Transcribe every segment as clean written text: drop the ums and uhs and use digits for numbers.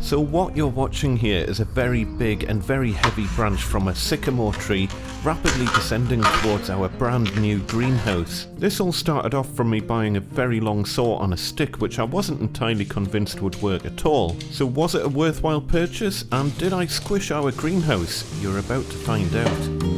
So what you're watching here is a very big and very heavy branch from a sycamore tree rapidly descending towards our brand new greenhouse. This all started off from me buying a very long saw on a stick which I wasn't entirely convinced would work at all. So was it a worthwhile purchase, and did I squish our greenhouse? You're about to find out.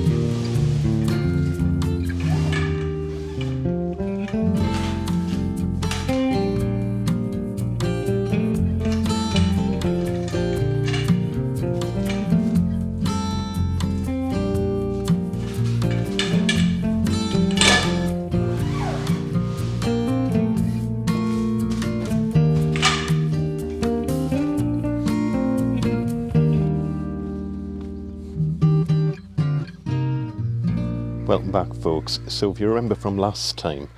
Welcome back, folks. So if you remember from last time,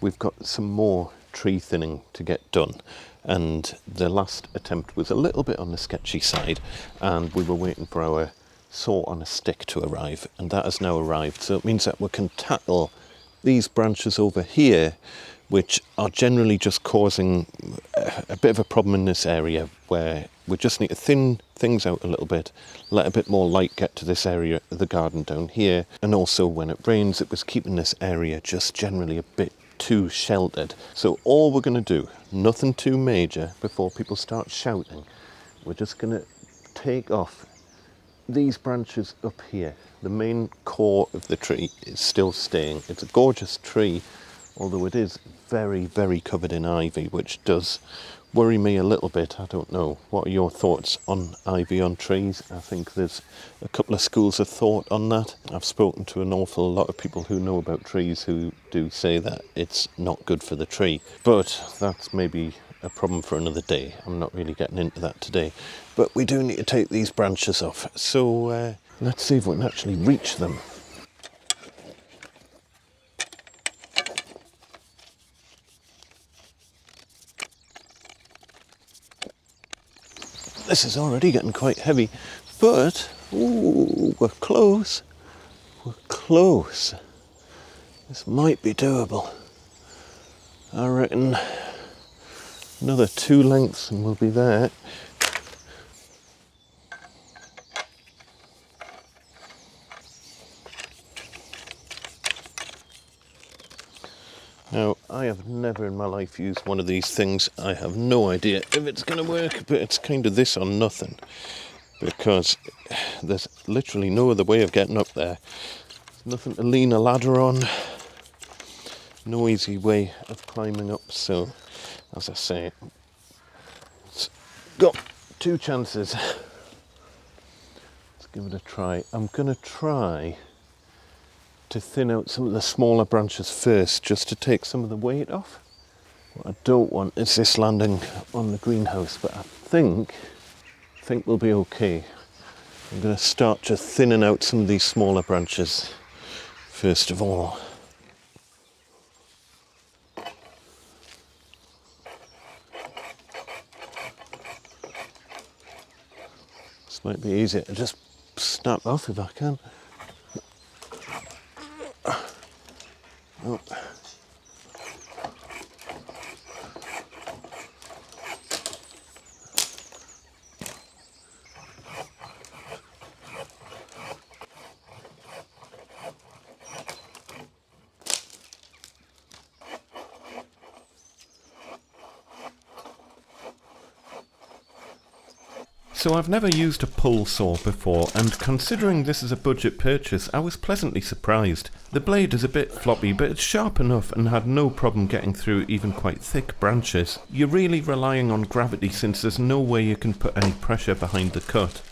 we've got some more tree thinning to get done, and the last attempt was a little bit on the sketchy side, and we were waiting for our saw on a stick to arrive, and that has now arrived. So it means that we can tackle these branches over here, which are generally just causing a bit of a problem in this area, where we just need to thin things out a little bit, let a bit more light get to this area of the garden down here, and also when it rains it was keeping this area just generally a bit too sheltered. So all we're going to do, nothing too major before people start shouting, we're just going to take off these branches up here. The main core of the tree is still staying. It's a gorgeous tree, although it is very, very covered in ivy, which does worry me a little bit. I don't know. What are your thoughts on ivy on trees? I think there's a couple of schools of thought on that. I've spoken to an awful lot of people who know about trees who do say that it's not good for the tree. But that's maybe a problem for another day. I'm not really getting into that today. But we do need to take these branches off. So let's see if we can actually reach them. This is already getting quite heavy, but ooh, we're close. We're close. This might be doable. I reckon another 2 lengths and we'll be there. Now, I have never in my life used one of these things. I have no idea if it's going to work, but it's kind of this or nothing, because there's literally no other way of getting up there. There's nothing to lean a ladder on, no easy way of climbing up. So, as I say, it's got 2 chances. Let's give it a try. I'm going to try to thin out some of the smaller branches first, just to take some of the weight off. What I don't want is this landing on the greenhouse, but I think we'll be okay. I'm going to start just thinning out some of these smaller branches first of all. This might be easier to just snap off if I can. Oh. So I've never used a pull saw before, and considering this is a budget purchase, I was pleasantly surprised. The blade is a bit floppy, but it's sharp enough and had no problem getting through even quite thick branches. You're really relying on gravity since there's no way you can put any pressure behind the cut.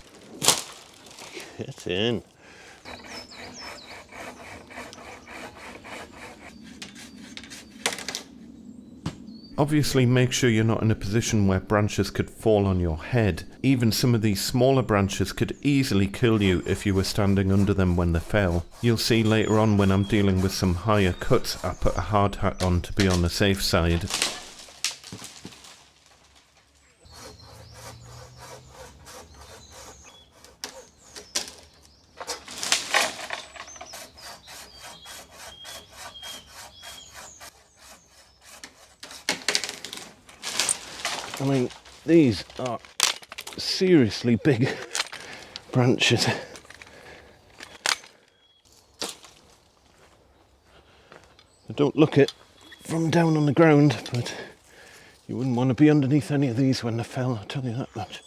Get in. Obviously make sure you're not in a position where branches could fall on your head. Even some of these smaller branches could easily kill you if you were standing under them when they fell. You'll see later on when I'm dealing with some higher cuts, I put a hard hat on to be on the safe side. I mean, these are seriously big branches. I don't look it from down on the ground, but you wouldn't want to be underneath any of these when they fell, I'll tell you that much.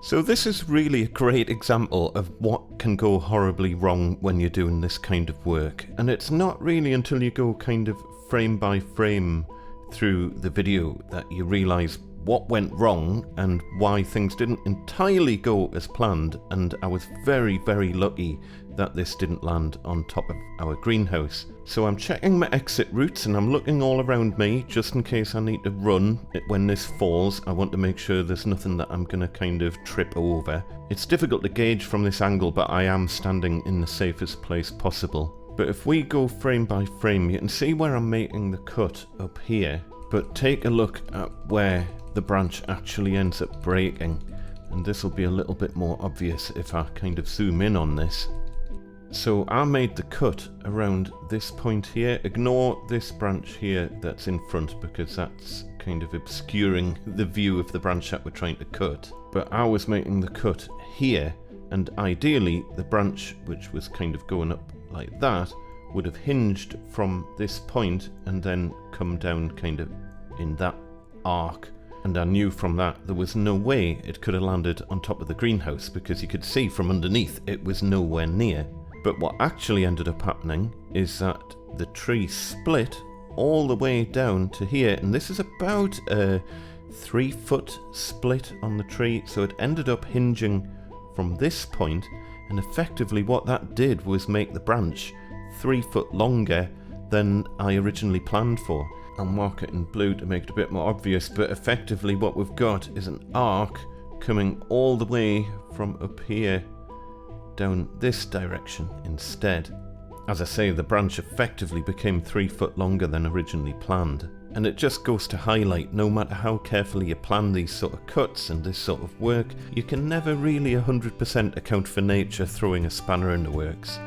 So this is really a great example of what can go horribly wrong when you're doing this kind of work. And it's not really until you go kind of frame by frame through the video that you realise what went wrong and why things didn't entirely go as planned. And I was very, very lucky that this didn't land on top of our greenhouse. So I'm checking my exit routes and I'm looking all around me just in case I need to run when this falls. I want to make sure there's nothing that I'm going to kind of trip over. It's difficult to gauge from this angle, but I am standing in the safest place possible. But if we go frame by frame, you can see where I'm making the cut up here. But take a look at where the branch actually ends up breaking. And this will be a little bit more obvious if I kind of zoom in on this. So I made the cut around this point here. Ignore this branch here that's in front because that's kind of obscuring the view of the branch that we're trying to cut. But I was making the cut here, and ideally the branch which was kind of going up like that would have hinged from this point and then come down kind of in that arc. And I knew from that there was no way it could have landed on top of the greenhouse because you could see from underneath it was nowhere near. But what actually ended up happening is that the tree split all the way down to here, and this is about a 3-foot split on the tree, so it ended up hinging from this point, and effectively what that did was make the branch 3 foot longer than I originally planned for. I'll mark it in blue to make it a bit more obvious, but effectively what we've got is an arc coming all the way from up here down this direction instead. As I say, the branch effectively became 3 foot longer than originally planned. And it just goes to highlight, no matter how carefully you plan these sort of cuts and this sort of work, you can never really 100% account for nature throwing a spanner in the works.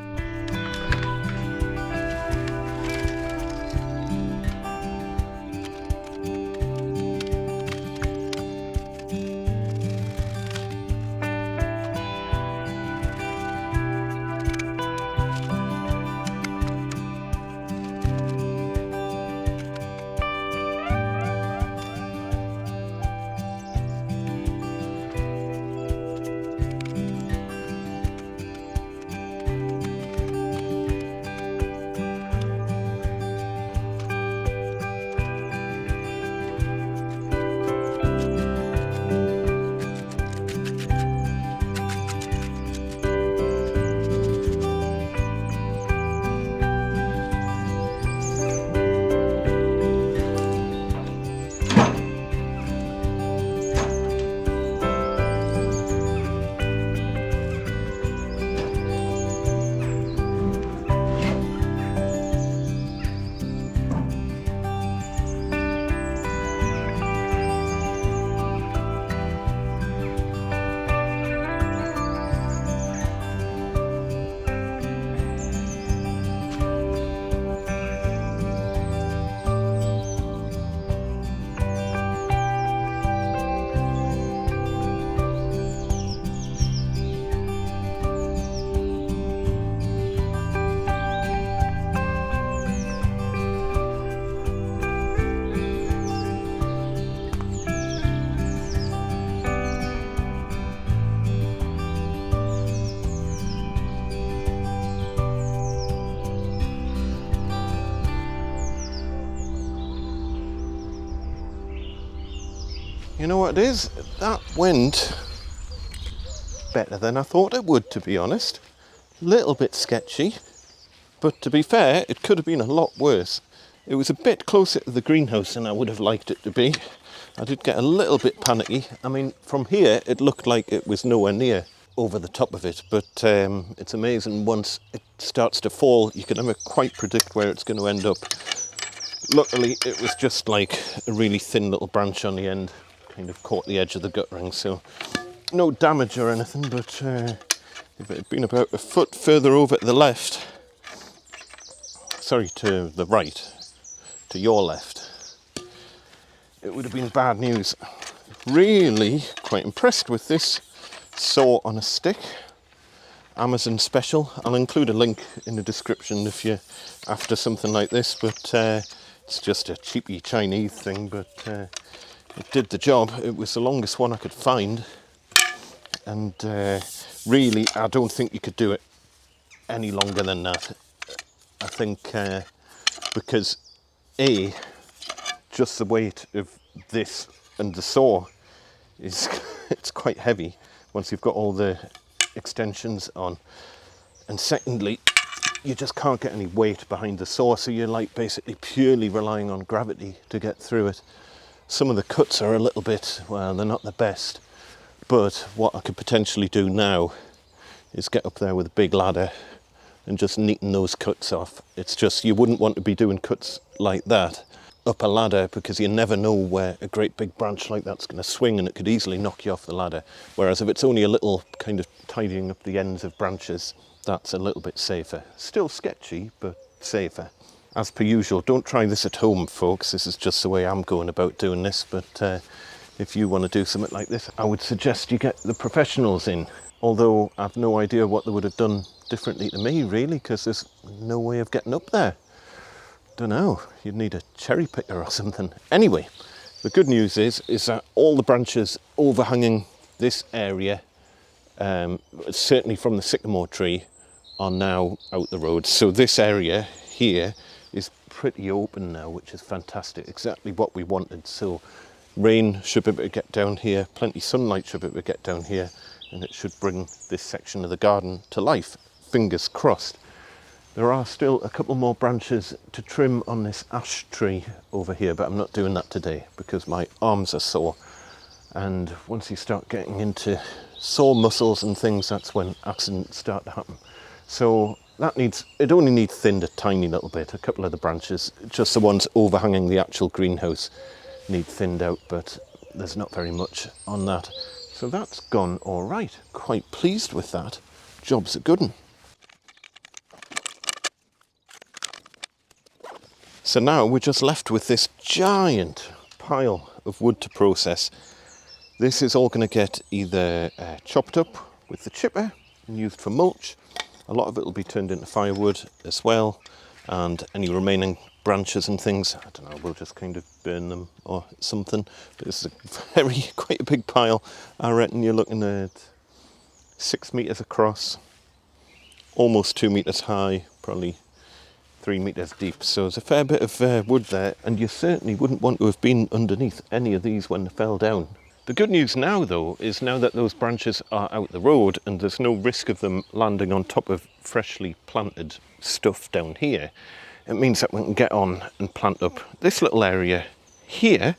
You know what it is? That went better than I thought it would, to be honest. Little bit sketchy, but to be fair, it could have been a lot worse. It was a bit closer to the greenhouse than I would have liked it to be. I did get a little bit panicky. I mean, from here, it looked like it was nowhere near over the top of it, but it's amazing once it starts to fall, you can never quite predict where it's going to end up. Luckily, it was just like a really thin little branch on the end, kind of caught the edge of the gut ring, so no damage or anything, but if it had been about a foot further over to the left, sorry, to the right, to your left, it would have been bad news. Really quite impressed with this saw on a stick, Amazon special. I'll include a link in the description if you're after something like this, but it's just a cheapy Chinese thing, but it did the job. It was the longest one I could find, and really I don't think you could do it any longer than that. I think because just the weight of this and the saw is it's quite heavy once you've got all the extensions on, and secondly you just can't get any weight behind the saw, so you're like basically purely relying on gravity to get through it. Some of the cuts are a little bit, well, they're not the best, but what I could potentially do now is get up there with a big ladder and just neaten those cuts off. It's just, you wouldn't want to be doing cuts like that up a ladder, because you never know where a great big branch like that's going to swing, and it could easily knock you off the ladder. Whereas if it's only a little kind of tidying up the ends of branches, that's a little bit safer. Still sketchy, but safer. As per usual, don't try this at home, folks. This is just the way I'm going about doing this, but if you want to do something like this, I would suggest you get the professionals in. Although I've no idea what they would have done differently to me, really, because there's no way of getting up there. Don't know, you'd need a cherry picker or something. Anyway, the good news is that all the branches overhanging this area, certainly from the sycamore tree, are now out the road. So this area here is pretty open now, which is fantastic, exactly what we wanted. So rain should be able to get down here, plenty sunlight should be able to get down here, and it should bring this section of the garden to life, fingers crossed. There are still a couple more branches to trim on this ash tree over here, but I'm not doing that today because my arms are sore. And once you start getting into sore muscles and things, that's when accidents start to happen. So that it only needs thinned a tiny little bit. A couple of the branches, just the ones overhanging the actual greenhouse, need thinned out, but there's not very much on that. So that's gone all right. Quite pleased with that. Job's a good one. So now we're just left with this giant pile of wood to process. This is all going to get either chopped up with the chipper and used for mulch. A lot of it will be turned into firewood as well, and any remaining branches and things, I don't know, we'll just kind of burn them or something. But this is quite a big pile. I reckon you're looking at 6 meters across, almost 2 meters high, probably 3 meters deep. So there's a fair bit of wood there, and you certainly wouldn't want to have been underneath any of these when they fell down. The good news now, though, is now that those branches are out the road and there's no risk of them landing on top of freshly planted stuff down here, it means that we can get on and plant up this little area here.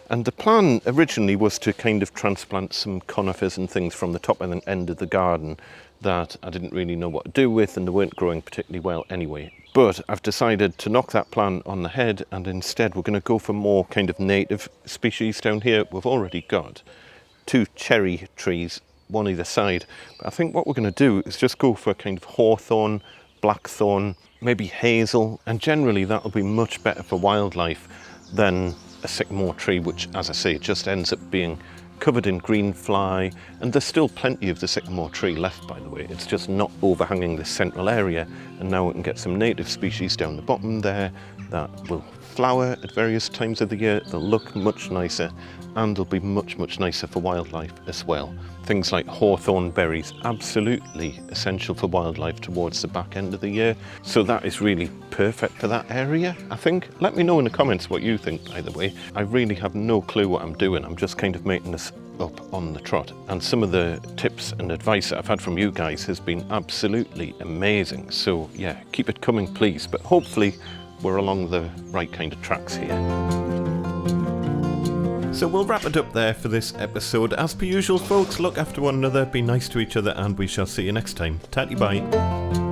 And the plan originally was to kind of transplant some conifers and things from the top and end of the garden that I didn't really know what to do with, and they weren't growing particularly well anyway. But I've decided to knock that plan on the head, and instead we're going to go for more kind of native species down here. We've already got 2 cherry trees, one either side. But I think what we're going to do is just go for kind of hawthorn, blackthorn, maybe hazel, and generally that'll be much better for wildlife than a sycamore tree, which, as I say, just ends up being covered in green fly. And there's still plenty of the sycamore tree left, by the way. It's just not overhanging this central area, and now we can get some native species down the bottom there that will flower at various times of the year, they'll look much nicer, and they'll be much nicer for wildlife as well. Things like hawthorn berries, absolutely essential for wildlife towards the back end of the year. So that is really perfect for that area, I think. Let me know in the comments what you think, by the way. I really have no clue what I'm doing. I'm just kind of making this up on the trot. And some of the tips and advice that I've had from you guys has been absolutely amazing. So yeah, keep it coming, please. But hopefully we're along the right kind of tracks here. So we'll wrap it up there for this episode. As per usual, folks, look after one another, be nice to each other, and we shall see you next time. Tatty bye.